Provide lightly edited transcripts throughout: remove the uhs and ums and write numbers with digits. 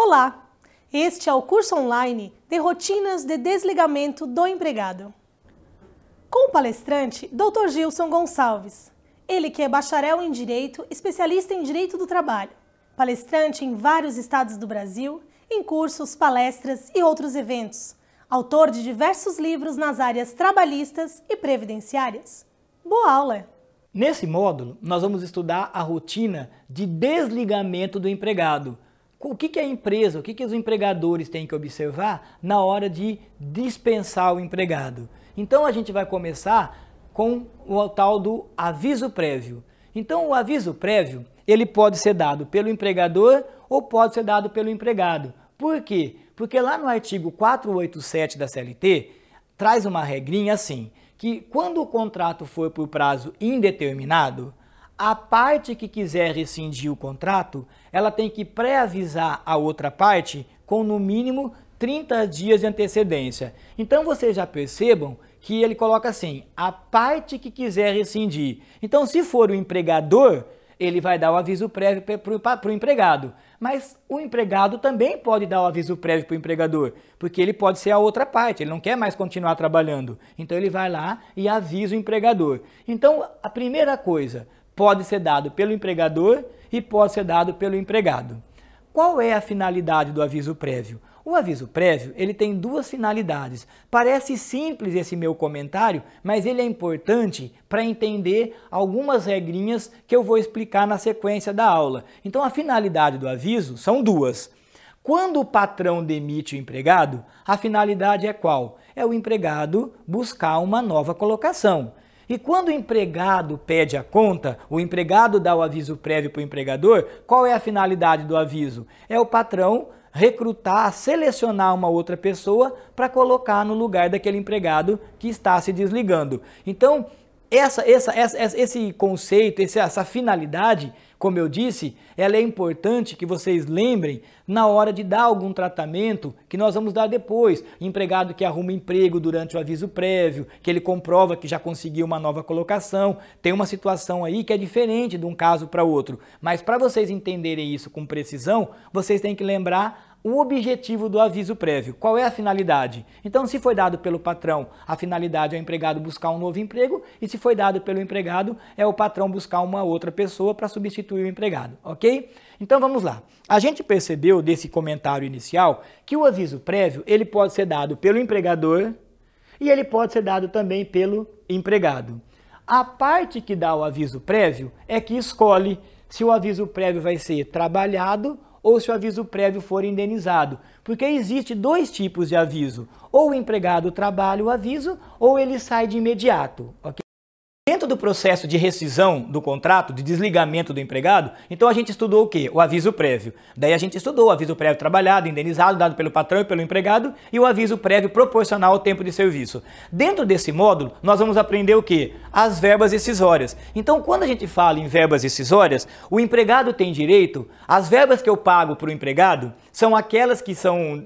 Olá! Este é o curso online de rotinas de desligamento do empregado. Com o palestrante, Dr. Gilson Gonçalves. Ele que é bacharel em Direito, especialista em Direito do Trabalho, palestrante em vários estados do Brasil, em cursos, palestras e outros eventos, autor de diversos livros nas áreas trabalhistas e previdenciárias. Boa aula! Nesse módulo, nós vamos estudar a rotina de desligamento do empregado. O que a empresa, o que os empregadores têm que observar na hora de dispensar o empregado. Então a gente vai começar com o tal do aviso prévio. Então o aviso prévio, ele pode ser dado pelo empregador ou pode ser dado pelo empregado. Por quê? Porque lá no artigo 487 da CLT, traz uma regrinha assim, que quando o contrato for por prazo indeterminado, a parte que quiser rescindir o contrato, ela tem que pré-avisar a outra parte com no mínimo 30 dias de antecedência. Então vocês já percebam que ele coloca assim, a parte que quiser rescindir. Então se for o empregador, ele vai dar o aviso prévio para o empregado. Mas o empregado também pode dar o aviso prévio para o empregador, porque ele pode ser a outra parte, ele não quer mais continuar trabalhando. Então ele vai lá e avisa o empregador. Então a primeira coisa, pode ser dado pelo empregador e pode ser dado pelo empregado. Qual é a finalidade do aviso prévio? O aviso prévio, ele tem duas finalidades. Parece simples esse meu comentário, mas ele é importante para entender algumas regrinhas que eu vou explicar na sequência da aula. Então a finalidade do aviso são duas. Quando o patrão demite o empregado, a finalidade é qual? É o empregado buscar uma nova colocação. E quando o empregado pede a conta, o empregado dá o aviso prévio para o empregador, qual é a finalidade do aviso? É o patrão recrutar, selecionar uma outra pessoa para colocar no lugar daquele empregado que está se desligando. Então, esse conceito, essa finalidade, como eu disse, ela é importante que vocês lembrem na hora de dar algum tratamento que nós vamos dar depois. Empregado que arruma emprego durante o aviso prévio, que ele comprova que já conseguiu uma nova colocação. Tem uma situação aí que é diferente de um caso para outro. Mas para vocês entenderem isso com precisão, vocês têm que lembrar o objetivo do aviso prévio. Qual é a finalidade? Então, se foi dado pelo patrão, a finalidade é o empregado buscar um novo emprego, e se foi dado pelo empregado, é o patrão buscar uma outra pessoa para substituir o empregado, ok? Então, vamos lá. A gente percebeu desse comentário inicial que o aviso prévio, ele pode ser dado pelo empregador e ele pode ser dado também pelo empregado. A parte que dá o aviso prévio é que escolhe se o aviso prévio vai ser trabalhado ou se o aviso prévio for indenizado. Porque existe dois tipos de aviso. Ou o empregado trabalha o aviso, ou ele sai de imediato. Okay? Dentro do processo de rescisão do contrato, de desligamento do empregado, então a gente estudou o quê? O aviso prévio. Daí a gente estudou o aviso prévio trabalhado, indenizado, dado pelo patrão e pelo empregado, e o aviso prévio proporcional ao tempo de serviço. Dentro desse módulo, nós vamos aprender o quê? As verbas rescisórias. Então, quando a gente fala em verbas rescisórias, o empregado tem direito, as verbas que eu pago para o empregado são aquelas que são,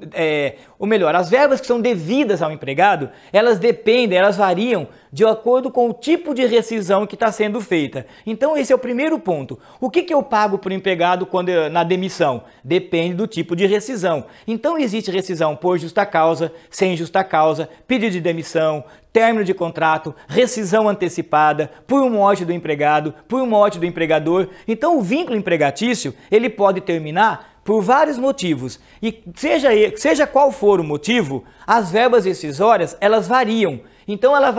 ou melhor, as verbas que são devidas ao empregado, elas dependem, elas variam de acordo com o tipo de rescisão que está sendo feita. Então esse é o primeiro ponto. O que eu pago para o empregado na demissão? Depende do tipo de rescisão. Então existe rescisão por justa causa, sem justa causa, pedido de demissão, término de contrato, rescisão antecipada, por morte do empregado, por morte do empregador. Então o vínculo empregatício, ele pode terminar por vários motivos. E seja qual for o motivo, as verbas rescisórias, elas variam. Então elas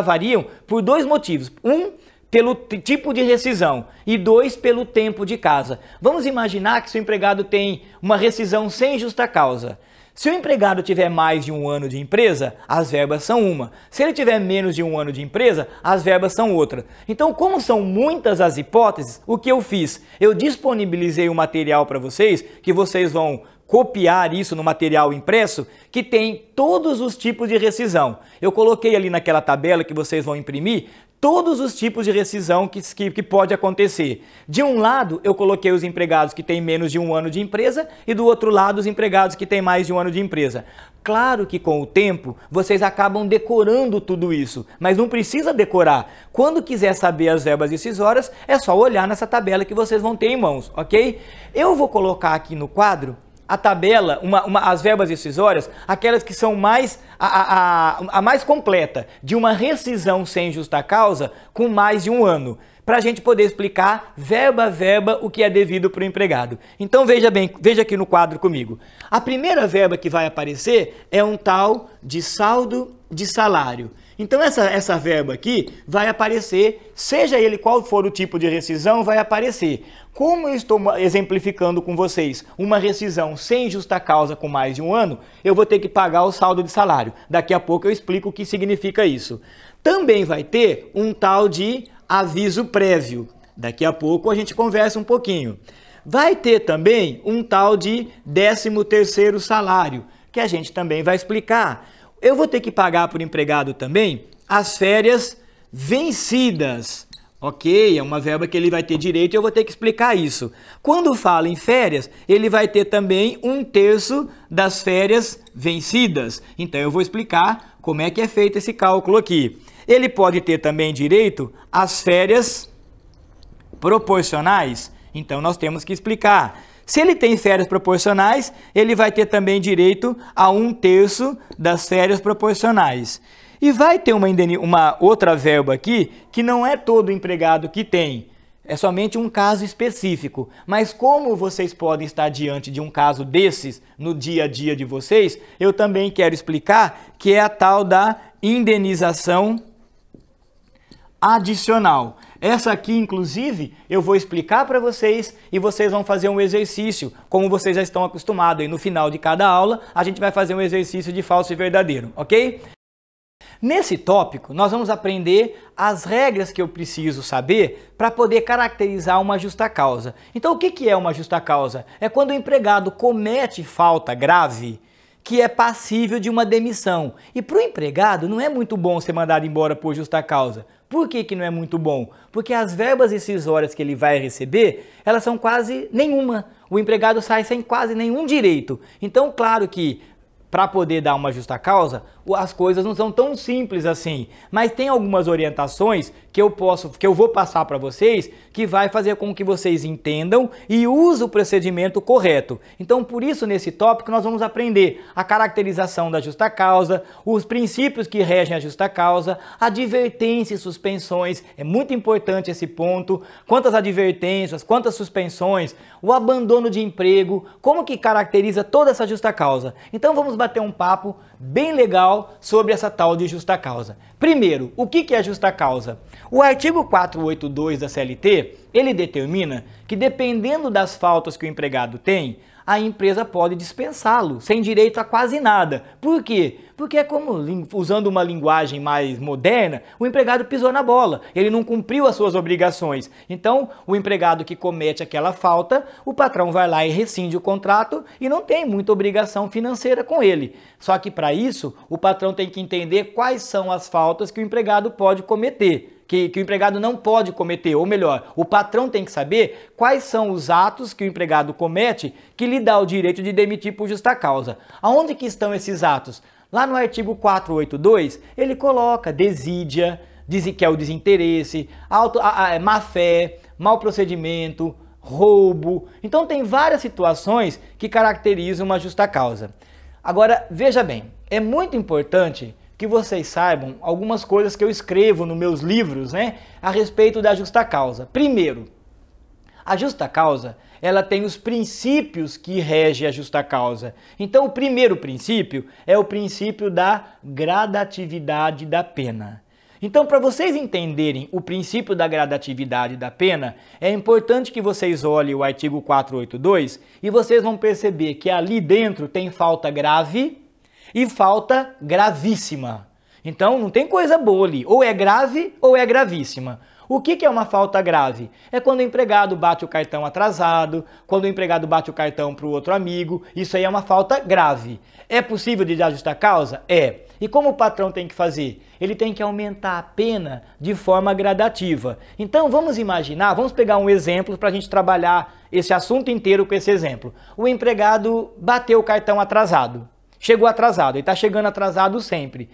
variam por dois motivos. Um, pelo tipo de rescisão e dois, pelo tempo de casa. Vamos imaginar que se o empregado tem uma rescisão sem justa causa. Se o empregado tiver mais de 1 ano de empresa, as verbas são uma. Se ele tiver menos de 1 ano de empresa, as verbas são outra. Então, como são muitas as hipóteses, o que eu fiz? Eu disponibilizei um material para vocês, que vocês vão copiar isso no material impresso, que tem todos os tipos de rescisão. Eu coloquei ali naquela tabela que vocês vão imprimir, todos os tipos de rescisão que pode acontecer. De um lado, eu coloquei os empregados que têm menos de 1 ano de empresa e do outro lado, os empregados que têm mais de 1 ano de empresa. Claro que com o tempo vocês acabam decorando tudo isso, mas não precisa decorar. Quando quiser saber as verbas decisórias, é só olhar nessa tabela que vocês vão ter em mãos, ok? Eu vou colocar aqui no quadro a tabela, as verbas decisórias, aquelas que são a mais completa, de uma rescisão sem justa causa com mais de um ano, para a gente poder explicar verba a verba o que é devido para o empregado. Então veja bem, veja aqui no quadro comigo. A primeira verba que vai aparecer é um tal de saldo de salário. Então essa verba aqui vai aparecer, seja ele qual for o tipo de rescisão, vai aparecer. Como eu estou exemplificando com vocês uma rescisão sem justa causa com mais de um ano, eu vou ter que pagar o saldo de salário. Daqui a pouco eu explico o que significa isso. Também vai ter um tal de aviso prévio. Daqui a pouco a gente conversa um pouquinho. Vai ter também um tal de 13º salário, que a gente também vai explicar. Eu vou ter que pagar para o empregado também as férias vencidas. Ok, é uma verba que ele vai ter direito e eu vou ter que explicar isso. Quando fala em férias, ele vai ter também 1/3 das férias vencidas. Então eu vou explicar como é que é feito esse cálculo aqui. Ele pode ter também direito às férias proporcionais. Então nós temos que explicar. Se ele tem férias proporcionais, ele vai ter também direito a 1/3 das férias proporcionais. E vai ter uma outra verba aqui que não é todo empregado que tem. É somente um caso específico. Mas como vocês podem estar diante de um caso desses no dia a dia de vocês, eu também quero explicar que é a tal da indenização adicional. Essa aqui, inclusive, eu vou explicar para vocês e vocês vão fazer um exercício, como vocês já estão acostumados. E no final de cada aula, a gente vai fazer um exercício de falso e verdadeiro, ok? Nesse tópico, nós vamos aprender as regras que eu preciso saber para poder caracterizar uma justa causa. Então, o que é uma justa causa? É quando o empregado comete falta grave que é passível de uma demissão. E para o empregado não é muito bom ser mandado embora por justa causa. Por que não é muito bom? Porque as verbas rescisórias que ele vai receber, elas são quase nenhuma. O empregado sai sem quase nenhum direito. Então, claro que para poder dar uma justa causa, as coisas não são tão simples assim, mas tem algumas orientações que eu vou passar para vocês, que vai fazer com que vocês entendam e usem o procedimento correto. Então, por isso, nesse tópico, nós vamos aprender a caracterização da justa causa, os princípios que regem a justa causa, advertências e suspensões, é muito importante esse ponto, quantas advertências, quantas suspensões, o abandono de emprego, como que caracteriza toda essa justa causa. Então, vamos bater um papo bem legal sobre essa tal de justa causa. Primeiro, o que é justa causa? O artigo 482 da CLT, ele determina que dependendo das faltas que o empregado tem, a empresa pode dispensá-lo, sem direito a quase nada. Por quê? Porque é como, usando uma linguagem mais moderna, o empregado pisou na bola, ele não cumpriu as suas obrigações. Então, o empregado que comete aquela falta, o patrão vai lá e rescinde o contrato e não tem muita obrigação financeira com ele. Só que para isso, o patrão tem que entender quais são as faltas que o empregado pode cometer. Que o empregado não pode cometer, ou melhor, o patrão tem que saber quais são os atos que o empregado comete que lhe dá o direito de demitir por justa causa. Aonde que estão esses atos? Lá no artigo 482, ele coloca desídia, que é o desinteresse, má-fé, mau procedimento, roubo. Então tem várias situações que caracterizam uma justa causa. Agora, veja bem, é muito importante que vocês saibam algumas coisas que eu escrevo nos meus livros, a respeito da justa causa. Primeiro, a justa causa, ela tem os princípios que regem a justa causa. Então, o primeiro princípio é o princípio da gradatividade da pena. Então, para vocês entenderem o princípio da gradatividade da pena, é importante que vocês olhem o artigo 482 e vocês vão perceber que ali dentro tem falta grave e falta gravíssima. Então não tem coisa boa ali, ou é grave ou é gravíssima. O que é uma falta grave? É quando o empregado bate o cartão atrasado, quando o empregado bate o cartão para o outro amigo, isso aí é uma falta grave. É possível de dar justa causa? É. E como o patrão tem que fazer? Ele tem que aumentar a pena de forma gradativa. Então vamos imaginar, vamos pegar um exemplo para a gente trabalhar esse assunto inteiro com esse exemplo. O empregado bateu o cartão atrasado. Chegou atrasado, ele está chegando atrasado sempre.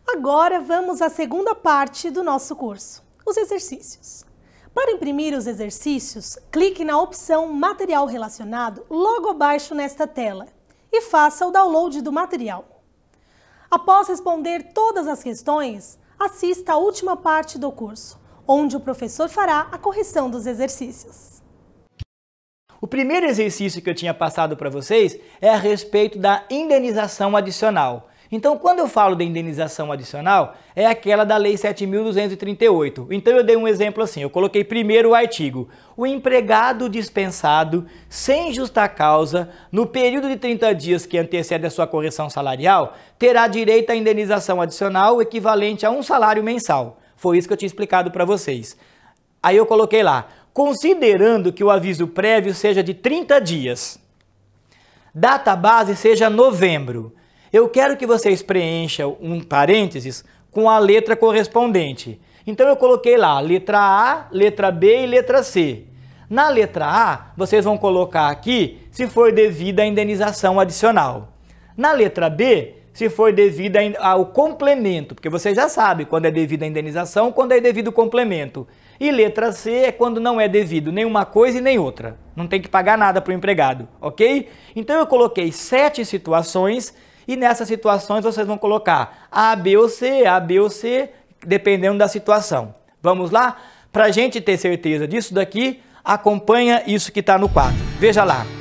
Agora vamos à segunda parte do nosso curso, os exercícios. Para imprimir os exercícios, clique na opção Material Relacionado logo abaixo nesta tela e faça o download do material. Após responder todas as questões, assista à última parte do curso, onde o professor fará a correção dos exercícios. O primeiro exercício que eu tinha passado para vocês é a respeito da indenização adicional. Então, quando eu falo da indenização adicional, é aquela da Lei 7.238. Então, eu dei um exemplo assim, eu coloquei primeiro o artigo. O empregado dispensado, sem justa causa, no período de 30 dias que antecede a sua correção salarial, terá direito à indenização adicional equivalente a um salário mensal. Foi isso que eu tinha explicado para vocês. Aí eu coloquei lá, considerando que o aviso prévio seja de 30 dias, data base seja novembro, eu quero que vocês preencham um parênteses com a letra correspondente. Então eu coloquei lá letra A, letra B e letra C. Na letra A, vocês vão colocar aqui se for devida a indenização adicional. Na letra B, se for devida ao complemento, porque vocês já sabem quando é devida a indenização, quando é devido o complemento. E letra C é quando não é devido nenhuma coisa e nem outra. Não tem que pagar nada para o empregado, ok? Então eu coloquei 7 situações. E nessas situações vocês vão colocar A, B ou C, dependendo da situação. Vamos lá? Para a gente ter certeza disso daqui, acompanha isso que está no quadro. Veja lá.